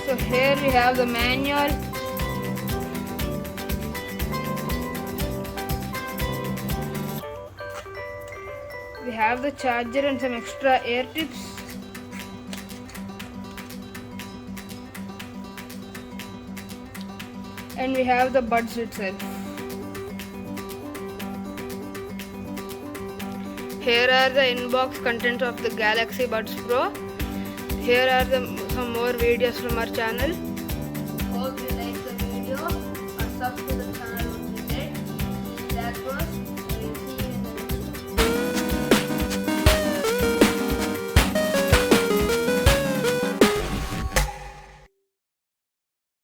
So here we have the manual. We have the charger and some extra air tips. And we have the buds itself. Here are the inbox contents of the Galaxy Buds Pro. Here are some more videos from our channel. Hope you like the video. A sub to the channel would be great. That was